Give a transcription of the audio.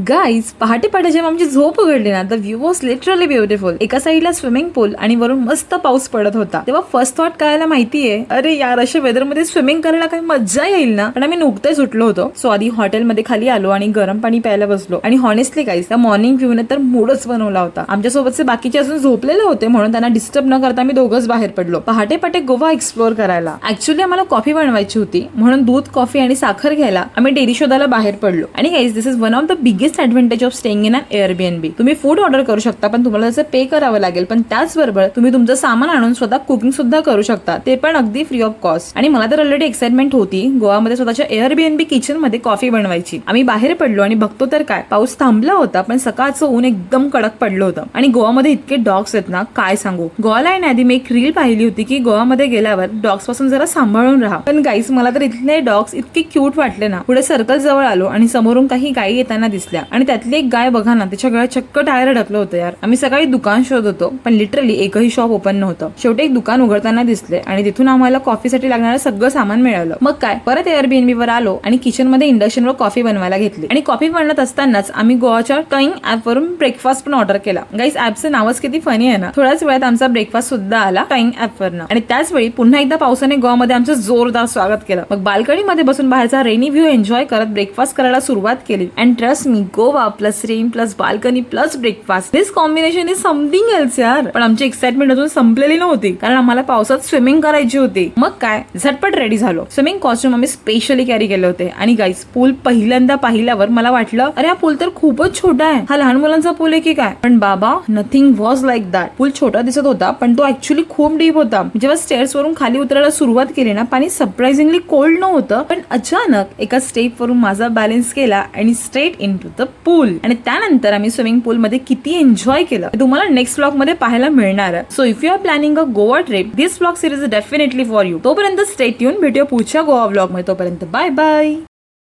Guys पहाटे पहाटे जेव्हा आमची झोप उघडली ना, the view was literally beautiful. एका साईडला स्विमिंग पूल आणि वरून मस्त पाऊस पडत होता. तेव्हा फर्स्ट थॉट काय माहितीये, अरे यार अशा वेदर मध्ये स्विमिंग करायला काही मजा येईल ना. पण आम्ही नुकतेच उठलो होतो, सो आधी हॉटेलमध्ये खाली आलो आणि गरम पाणी प्यायला बसलो. आणि हॉनेस्टली गाईज त्या मॉर्निंग व्ह्यूने तर मूडच बनवला होता. आमच्यासोबतचे बाकीचे अजून झोपलेले होते, म्हणून त्यांना डिस्टर्ब न करता आम्ही दोघंच बाहेर पडलो पहाटे पहाटे गोवा एक्सप्लोर करायला. ऍक्च्युली आम्हाला कॉफी बनवायची होती, म्हणून दूध, कॉफी आणि साखर घ्यायला आम्ही डेअरी शोधायला बाहेर पडलो. आणि guys this is one of the biggest advantage of staying in an Airbnb. तुम्ही फूड ऑर्डर करू शकता, पण तुम्हाला त्याचं पे करावं लागेल. पण त्याचबरोबर तुम्ही तुमचं सामान आणून स्वतः कुकिंग सुद्धा करू शकता, ते पण अगदी फ्री ऑफ कॉस्ट. आणि मला तर ऑलरेडी एक्साइटमेंट होती गोवामध्ये स्वतःच्या एअरबीएनबी किचन मध्ये कॉफी बनवायची. आम्ही बाहेर पडलो आणि बघतो तर काय, पाऊस थांबला होता, पण सकाळचं ऊन एकदम कडक पडलं होतं. आणि गोवामध्ये इतके डॉग्स आहेत ना, काय सांगू. गोवाला येण्याआधी मी एक रील पाहिली होती की गोवामध्ये गेल्यावर डॉग्स पासून जरा सांभाळून राहा. पण गाईस मला तर इथले डॉग्स इतके क्यूट वाटले ना. पुढे सर्कल जवळ आलो आणि समोरून काही गायी येताना दिसल्या. आणि त्यातली एक गाय बघा ना, त्याच्या गळ्यात चक्क टायर अडकलं होतं यार. आम्ही सकाळी दुकान शोधत होतो, पण लिटरली एकही शॉप ओपन नव्हतं. शेवटी एक दुकान उघडताना दिसले आणि तिथून आम्हाला कॉफीसाठी लागणारं सगळं सामान मिळालं. मग काय, परत एअरबीएनबी वर आलो आणि किचन मध्ये इंडक्शनवर कॉफी बनवायला घेतली. आणि कॉफी बनवत असतानाच आम्ही गोवाच्या टॉईंग ऍप वरून ब्रेकफास्ट पण ऑर्डर केला. गाईस ऍपचं नावच किती फनी आहे ना. थोड्याच वेळात आमचा ब्रेकफास्ट सुद्धा आला टॉईंग ऍप वरनं. आणि त्याच वेळी पुन्हा एकदा पावसाने गोवामध्ये आमचं जोरदार स्वागत केलं. मग बाल्कनी मध्ये बसून बाहेरचा रेनी व्ह्यू एन्जॉय करत ब्रेकफास्ट करायला सुरुवात केली. And trust me, Goa plus rain plus balcony plus breakfast, this combination is something else यार. पण आमची एक्साइटमेंट अजून संपलेली नव्हती, कारण आम्हाला पावसात स्विमिंग करायची होती. मग काय, झटपट रेडी झालो. स्विमिंग कॉस्ट्युम आम्ही स्पेशली कॅरी केले होते. आणि गाईस पूल पहिल्यांदा पाहिल्यावर मला वाटलं, अरे हा पूल तर खूपच छोटा आहे, हा लहान मुलांचा पूल आहे की काय. पण बाबा, नथिंग वॉज लाईक दॅट. पूल छोटा दिसत होता, पण तो ऍक्च्युअली खूप डीप होता. जेव्हा स्टेअर्स वरून खाली उतरायला सुरुवात केली ना, पाणी सरप्राइझिंगली कोल्ड नव्हतं, पण अचानक एका स्टेप वरून माझा बॅलन्स केला आणि स्ट्रेट इन टू द पूल. आणि त्यानंतर आम्ही स्विमिंग पूल मध्ये किती एन्जॉय केलं तुम्हाला नेक्स्ट व्लॉग मध्ये पाहायला मिळणार आहे. So if you are planning a Goa trip, this vlog series is definitely for you. तोपर्यंत स्टे ट्यून. भेटूया पुढच्या गोवा व्लॉग मध्ये. तोपर्यंत बाय बाय.